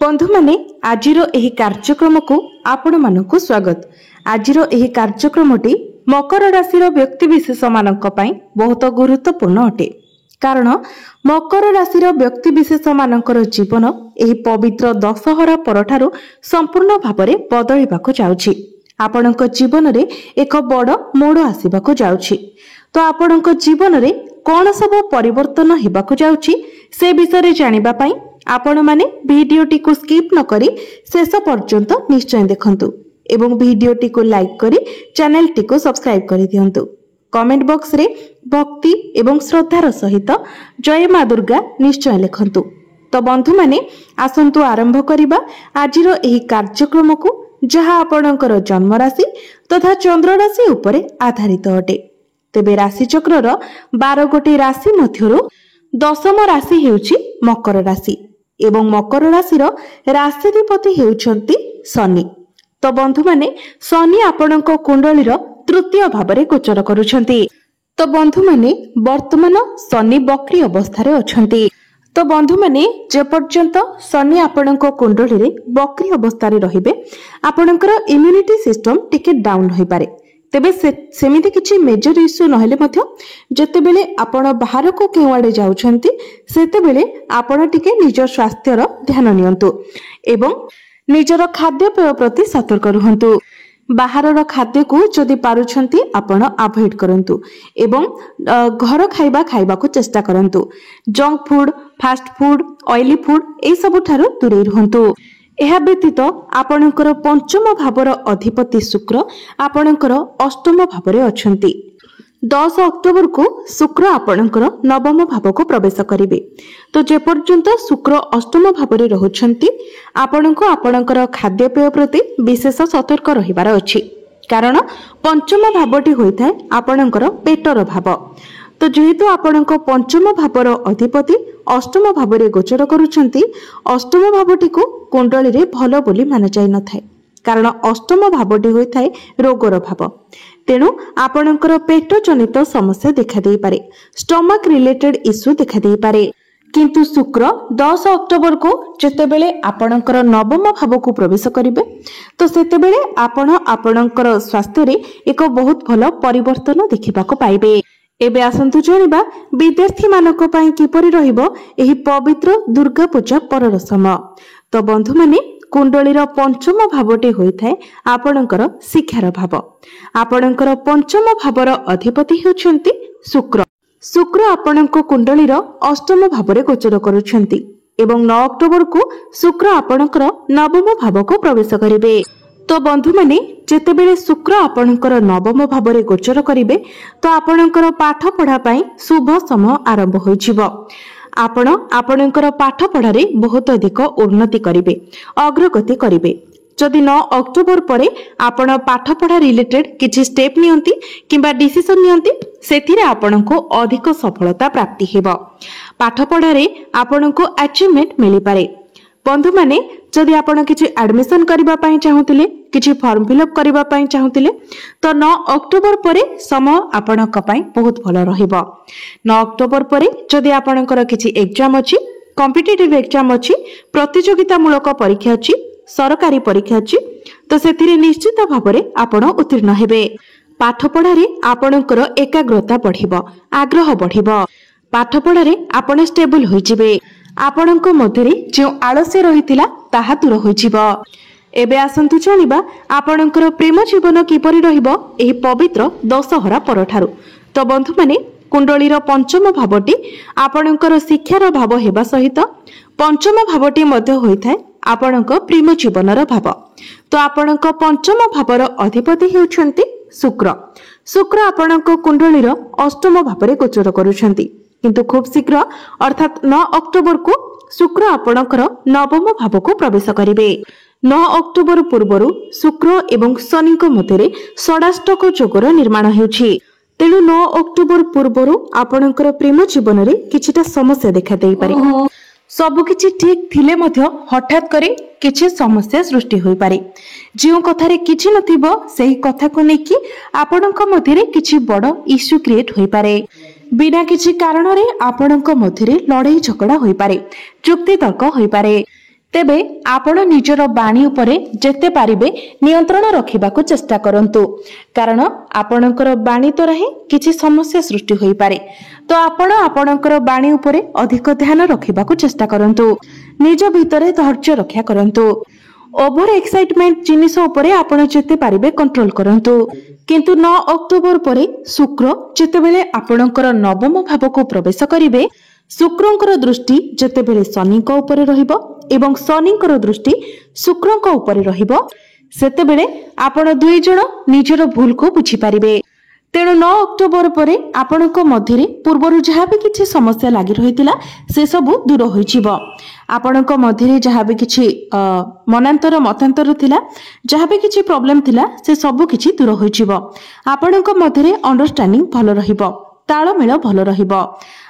बंधु माने आजिरो एही कार्यक्रम को आपण मानकु स्वागत। आजिरो एही कार्यक्रमटी मकर राशि व्यक्ति विशेष मानक पई बहुत गुरुत्वपूर्ण अटे। कारण मकर राशि व्यक्ति विशेष मानकर जीवन एही पवित्र दशहरा परठारु संपूर्ण भाबरे बदलिबाको जाउछि। आपणक जीवन रे एक बड़ मोड़ आसीबाको जाउछि। तो आपणक जीवन रे कोन सब परिवर्तन हेबाको जाउछि से विषय रे जानिबा पई आपण माने भिडियोटी को स्किप न करी शेष पर्यंत निश्चय देखंतु एवं भिडियोटी को लाइक करी चैनल टी को सब्सक्राइब करी दियंतु। कमेंट बॉक्स रे भक्ति एवं श्रद्धार सहित जय मां दुर्गा निश्चय लिखंतु। तो बंधु माने आसंतु आरंभ करिबा आजिरो एही कार्यक्रम को जहा आपणकर जन्म राशि तथा चंद्र राशि उपरे आधारित अटे। तेबे राशि चक्रर 12 गोटी राशि मध्यरु दशम राशि हेउची मकर राशि एवं मकर राशि राशिधिपति हेउछंती शनि। तो बंधु माने शनि आपणक कुंडलीर तृतीय भावरे गोचर करूछंती। तो बंधु माने वर्तमान शनि बक्री अवस्थारे अछंती। तो बंधु माने जे पर्यंत शनि आपणक कुंडली रे बक्री अवस्थारे रहिबे आपणकर इम्यूनिटी सिस्टम टिके डाउन होई पारे। तेबे सेमिति किछि मेजर इश्यू नहेले मध्य जेतेबेले आपण बाहर को केवाडे जाउछंती सेतेबेले आपण टिके निज स्वास्थ्यर ध्यान नियंतु एवं निजर खाद्य पेय प्रति सतर्क रहंतु। बाहरर खाद्य को जदि पारुछंती आपण अवॉइड करंतु एवं घर खाइबा को चेष्टा करंतु। Junk food, fast food, oily food ए सब ठारू दूरे रहंतु। एहा व्यतीत आपणकर पंचम भावर अधिपति शुक्र आपणकर अष्टम भावरे अछंती। 10 अक्टोबर को शुक्र आपणकर नवम भाव को प्रवेश करिवे। तो जे पर्यंत शुक्र अष्टम भावरे रहुछंती आपणको आपणकर खाद्य पेय प्रति विशेष सतर्क रहिबार अछि। कारण पंचम भावटी होइथाय आपणकर पेटर भाव। तो जेहेतु आपणक पंचम भावर अधिपति अष्टम भावरे गोचर करूछंती अष्टम भावटी को कुंडली रे भलो बोली माना जाय नथाय। कारण अष्टम भावटी होइथाय रोगर भाव। तेणु आपणकर पेट जनित समस्या देखा देई पारे। स्टमक रिलेटेड इश्यू देखा देई पारे। किंतु शुक्र 10 अक्टोबर को जेतेबेले आपणकर नवम भाव को प्रवेश करिवे तो सेतेबेले आपण आपणकर स्वास्थ्य रे एक बहुत भलो परिवर्तन देखिबाको पाइबे। एबे आसंतु जानिबा विद्यार्थी मानक पई किपरि रहिबो एही पवित्र दुर्गा पूजा परर समय। तो बंधु माने कुंडलीर पंचम भावटी होइथाय आपणकर शिक्षार भाव। आपणकर पंचम भावर अधिपति हेउछंती शुक्र। शुक्र आपणक कुंडलीर अष्टम भावरे गोचर करूछंती एवं 9 अक्टोबर को शुक्र आपणकर नवम भाव को प्रवेश करिवे। तो बंधु माने जेतेबेले शुक्र आपणकर नवम भावरे गोचर करिवे तो आपणकर पाठ पढ़ा पई शुभ समय आरंभ होइजिवो। आपण आपणकर पाठ पढ़ारे बहुत अधिक उन्नति करिवे, अग्रगति करिवे। जदि 9 अक्टोबर परे आपण पाठ पढ़ा रिलेटेड किछि स्टेप नियंती किंबा डिसिजन नियंती सेथिरे आपणको अधिक सफलता प्राप्ति हेबो। पाठ पढ़ारे आपणको अचीवमेंट मिली पारे। बंधु माने जदि आपण किछि एडमिशन करिबा पई चाहुतिले किछि फॉर्म फिलअप करिबा पई चाहुतिले तो 9 अक्टोबर परे समय आपणक पई बहुत भलो रहिबो। 9 अक्टोबर परे जदि आपणकर किछि एग्जाम अछि, कॉम्पिटिटिव एग्जाम अछि, प्रतियोगिता मूलक परीक्षा अछि, सरकारी परीक्षा अछि तो सेथिरे निश्चित भाबरे आपण उत्तीर्ण हेबे। पाठ पढ़ारे आपणकर एकाग्रता बढ़िबो, आग्रह बढ़िबो। पाठ पढ़ारे आपण स्टेबल होई जिवे। आपणक मध्यरे जो आलस्य रहितिला ताहा दूर होइजिवो। एबे आसंतु जानिबा आपणकर प्रेम जीवन किपरि रहिबो एही पवित्र दशहरा परठारु। तो बंधु माने कुंडलीर पंचम भावटी आपणकर शिक्षार भाव हेबा सहित पंचम भावटी मध्य होइथाय आपणक प्रेम जीवनर भाव। तो आपणक पंचम भावर अधिपति हेउछंती शुक्र। शुक्र आपणक कुंडलीर अष्टम भावरे गोचर करूछंती किंतु खूब शीघ्र अर्थात 9 अक्टोबर को शुक्र आपणकर नवम भाव को प्रवेश करिवे। 9 अक्टोबर पूर्वरु शुक्र एवं शनि मध्यरे षडाष्टक जोगर निर्माण हेउछि। तेणु 9 अक्टोबर पूर्वरु आपणकर प्रेम जीवन रे किछिटा समस्या देखा देई पारे। सब किछि ठीक थिले मध्य हठात करे किछि समस्या सृष्टि होई पारे। जियो कथारे किछि नथिबो सेही कथा को नेकी आपणक मध्यरे किछि बड़ इश्यू क्रिएट होई पारे। बिना किछि कारण रे आपणक मध्यरे लड़ाई झगड़ा होई पारे, जुक्ति तर्क होई पारे। तेबे आपण निजर बाणी उपरे जेते पारिबे नियंत्रण रखिबाकू चेष्टा करंतु, कारण आपणकर बाणी द्वारा ही किछि समस्या सृष्टि होई पारे। तो आपण आपणकर बाणी उपरे अधिक ध्यान रखिबाकू चेष्टा करंतु, निज भितरे धैर्य रक्षा करंतु। ओवर एक्साइटमेंट जिनिस उपरे आपण जेते पारिबे कंट्रोल करंतु। किंतु 9 अक्टोबर परे शुक्र जेतेबेले आपणकर नवम भावको प्रवेश करिवे, शुक्रंकर दृष्टि जेतेबेले शनिक उपरे रहिबो एवं शनिकर दृष्टि शुक्रंक उपरे रहिबो, सेतेबेले आपण दुई जण निजर भूल को बुझी पारिबे। तेणु 9 अक्टोबर परे आपणक मध्यरे पूर्वरु जहा भी किछि समस्या लागि रहितिला से सब दूर होइजिबो। आपणक मध्यरे जहा भी किछि मनांतर मतांतर थिला, जहा भी किछि प्रॉब्लम थिला से सब किछि दूर होइजिबो। आपणक मध्यरे अंडरस्टैंडिंग भलो रहिबो, ताळमेळ भलो रहिबो।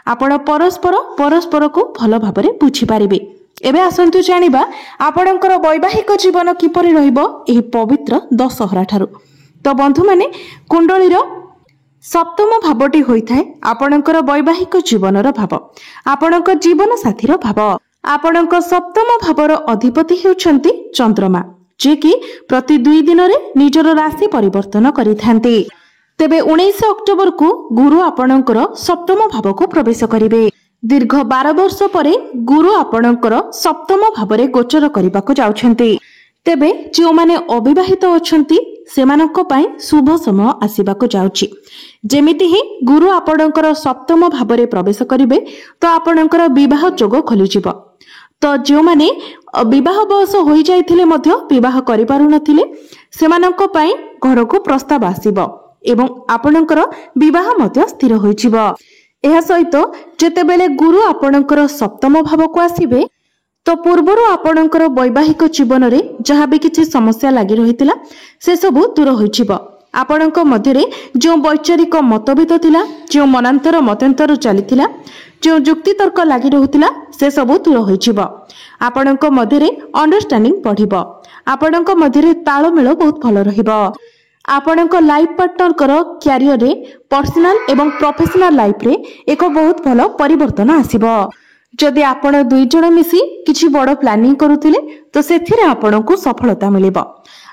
आपण परस्पर को भलो भाबरे बुझी पारिबे। एबे आसंतु जानिबा आपणकर वैवाहिक जीवन किपरि रहिबो एही पवित्र दशहरा ठारू। तो बंधु माने कुंडलीर सप्तम भावटी होइथाय आपणकर वैवाहिक जीवनर भाव, आपणक जीवन साथीर भाव। आपणक सप्तम भावर अधिपति हेउछंती चंद्रमा, जे कि प्रति 2 दिन रे निजर राशि परिवर्तन करिथांती। तेबे 19 अक्टोबर को गुरु आपणकर सप्तम भाव को प्रवेश करिवे। दीर्घ 12 वर्ष परे गुरु आपणकर सप्तम भावरे गोचर करिबाको जाउछंती। तेबे जो माने अविवाहित अछंती सेमानक पई शुभ समय आसीबाको जाउची। जेमिति ही गुरु आपणकर सप्तम भावरे प्रवेश करिवे तो आपणकर विवाह जोग खोली जिवो। तो जो माने विवाह बयस होई जाइथिले मध्य विवाह करि पारु नथिले सेमानक पई घर को प्रस्ताव आसीबो एवं आपणकर विवाह मध्य स्थिर होई जिवो। एहा सहित जेतेबेले गुरु आपणकर सप्तम भाव को आसीबे तो पूर्वरु आपणकर वैवाहिक जीवन रे जहा भी किछि समस्या लागि रहितिला से सब दूर होई जिवो। आपणक मध्यरे जो वैचारिक मतभेद थिला, जो मनांतर मतांतर चलिथिला, जो जुक्ति तर्क लागि रहुतिला से सब दूर होई जिवो। आपणक मध्यरे अंडरस्टैंडिंग बढ़िबो, आपणक मध्यरे ताळमेळ बहुत भलो रहिबो। आपणक लाइफ पार्टनर कर कैरियर रे पर्सनल एवं प्रोफेशनल लाइफ रे एक बहुत भलो परिवर्तन आसीबो। जदि आपण दुई जण मिसी किछि बड़ प्लानिंग करूथिले तो सेथिरे आपणको सफलता मिलिबो।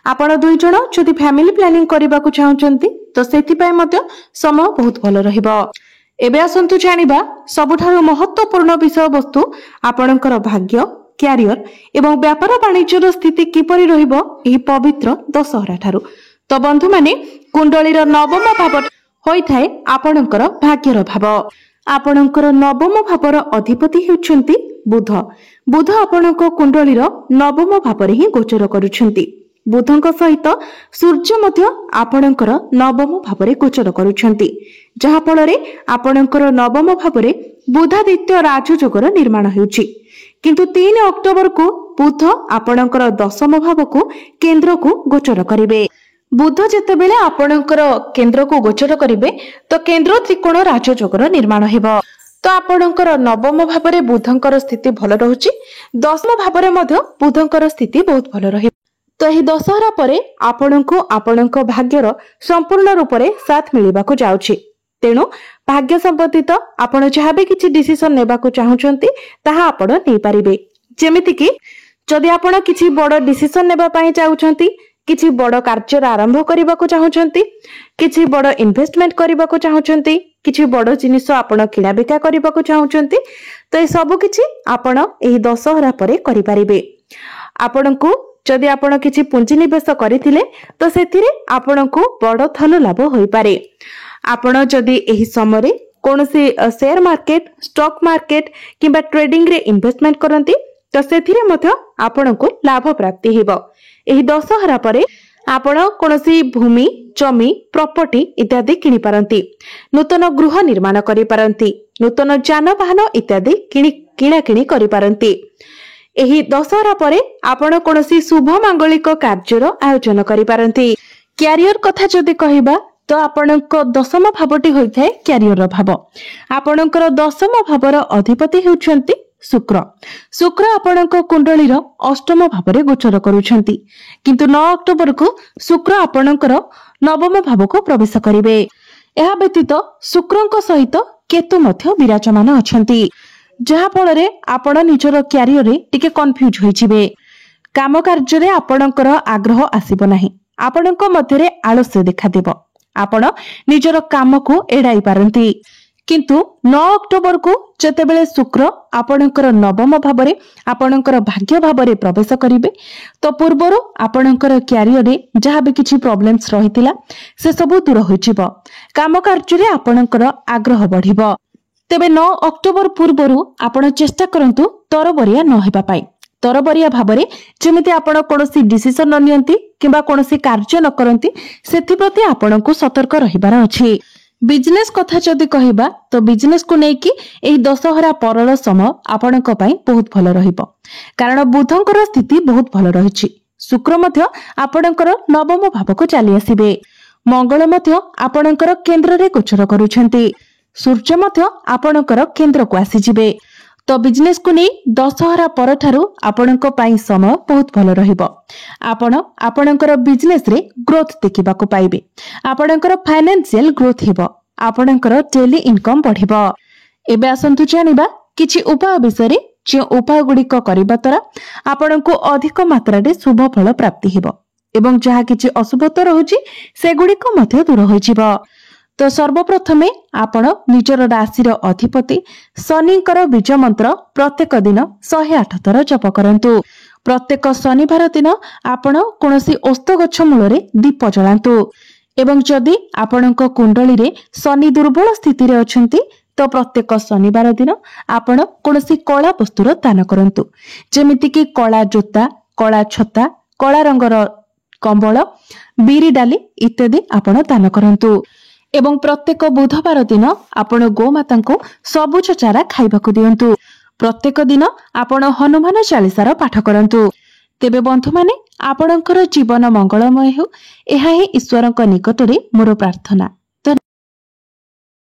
आपण दुई जण जदि फैमिली प्लानिंग करबाकू चाहउचंती तो सेथि पय मध्य समय बहुत भलो रहिबो। एबे आसंतु जानिबा सबुठारु महत्वपूर्ण विषय वस्तु आपणकर भाग्य, कैरियर एवं व्यापार वाणिज्यर स्थिति किपरि रहिबो एही पवित्र दशहरा ठारू। तो बंधु माने कुंडलीर नवम भाव होइथाय आपणकर भाग्यर भाव। आपणकर नवम भावर अधिपति हेउछंती बुध। बुध आपणक कुंडलीर नवम भावरे ही गोचर करूछंती। बुधଙ୍କ सहित सूर्य मध्य आपणकर नवम भावरे गोचर करूछंती, जहा फଳରେ आपणकर नवम भावरे बुधादित्य राजयोगर निर्माण हेउची। किंतु 3 अक्टोबर को बुध आपणकर दशम भाव को केंद्र को गोचर करिवे। बुध जेतेबेले आपणकर केंद्र को गोचर करिवे तो केंद्र त्रिकोण राजयोगर निर्माण हेबो। तो आपणकर नवम भावरे बुधंकर स्थिति भलो रहउची, दशम भावरे मध्य बुधंकर स्थिति बहुत भलो रहिबो। तो एही दशहरा परे आपणको आपणक भाग्यर संपूर्ण रूप रे साथ मिलिबाको जाउची। तेणु भाग्य संबंधित आपण जहा भी किछि डिसिजन नेबाको चाहुचंती ताहा आपण नै पारिबे। जेमिति कि जदि आपण किछि बड़ डिसिजन नेबा पई चाहुचंती, किछि बड़ कार्य आरंभ करबाको चाहुचंती, किछि बड़ इन्वेस्टमेंट करबाको चाहुचंती, किछि बड़ जिनिस आपण किना बिका करबाको चाहुचंती तो ए सब किछि आपण एही दशहरा परे करि पारिबे। आपणको जदि आपण किछि पुंजी निवेश करिथिले तो सेथिरे आपणको बड़ धन लाभ होई पारे। आपण जदि एही समय कोनोसी शेयर मार्केट, स्टॉक मार्केट किबा ट्रेडिंग रे इन्वेस्टमेंट करंती तो सेथिरे मध्य आपणको लाभ प्राप्ति हेबो। एही दशहरा परे आपण कोनोसी भूमि, जमी, प्रॉपर्टी इत्यादि किनि पारंती, नूतन गृह निर्माण करि पारंती, नूतन जानवाहन इत्यादि किणा किणी करि पारंती। एही दशहरा परे आपण कोनोसी शुभ मांगलिक कार्यर आयोजन करि पारंती। कैरियर कथा जदि कहिबा तो आपणक दशम भावटी होइथाय कैरियर भाव। आपणकर दशम भावर अधिपति हेउछंती शुक्र। शुक्र आपणक कुंडलीर अष्टम भावरे गोचर करूछंती, किंतु 9 अक्टोबर को शुक्र आपणकर नवम भाव को प्रवेश करिवे। एहा व्यतीत शुक्रंक सहित केतु मध्य विराजमान अछंती। जहा फल आपण निजर क्यारियर टिके कन्फ्यूज होइजिबे। काम कार्य आपणकर आग्रह आसीब नाही, आपणक मध्यरे आलस्य देखादेब, आपण निजर काम को एड़ाई पारंती। किंतु 9 अक्टोबर को जेतेबेले शुक्र आपणकर नवम भावरे आपणकर भाग्य भावरे प्रवेश करिवे तो पूर्वरु आपणकर क्यारियर रे जहा भी किछि प्रॉब्लम्स रहितिला से सब दूर होइजिबो, काम कार्य रे आपणकर आग्रह बढ़िबो। तेबे 9 अक्टोबर पूर्वरु आपण चेष्टा करंतु तरबरिया न हेबा पाई। तरबरिया भावरे जेमिति आपण कोनोसी डिसिजन न नियंती किबा कोनोसी कार्य न करंती सेथि प्रति आपणको सतर्क रहिबार अछि। बिजनेस कथा जदि कहिबा तो बिजनेस को नेकी एही दशहरा परर समय आपणक पई बहुत भल रहिबो, कारण बुधंकर स्थिति बहुत भल रहिछि। शुक्र मध्य आपणकर नवम भाव को चली आसीबे, मंगल मध्य आपणकर केंद्र रे गोचर करूछंती, सूर्य मध्य आपणकर केंद्र को आसीजिबे। तो बिजनेस को नहीं दशहरा पर ठारू आपणक पई समय बहुत भल रहिबो। आपण आपणकर बिजनेस रे ग्रोथ देखिबा को पाइबे, आपणकर फाइनेंशियल ग्रोथ हेबो, आपणकर डेली इनकम बढ़िबो। एबे आसंतु जानिबा किछि उपाय विषय जे उपाय गुड़िक करिबा द्वारा आपणको अधिक मात्रा रे शुभ फल प्राप्ति हेबो एवं जहा किछि अशुभता रहुछि से गुड़िक मध्य दूर होइजिबो। तो सर्वप्रथमे आपण निजर राशि अधिपति शनिकर बीज मंत्र प्रत्येक दिन 108 थर जप करंतु। प्रत्येक शनिवार दिन आपण कोनोसी ओस्त गछ मूल दीप जलांतु एवं जदि आपणक कुंडली रे शनि दुर्बल स्थिति रे अछंती तो प्रत्येक शनिवार दिन आपण कोनोसी कला वस्तुर दान करंतु, जेमिति कि कला जोता, कला छता, कला रंगर कंबल, बीरी डाली इत्यादि आपण दान करंतु। एवं प्रत्येक बुधवार दिन आपण गोमाता को सबुज चारा खाइबाकु दियंतु। प्रत्येक दिन आपण हनुमान चालीसार पाठ करंतु। तेबे बंधु माने आपणकर जीवन मंगलमय हो, एहा ही ईश्वरक निकटरे मोर प्रार्थना।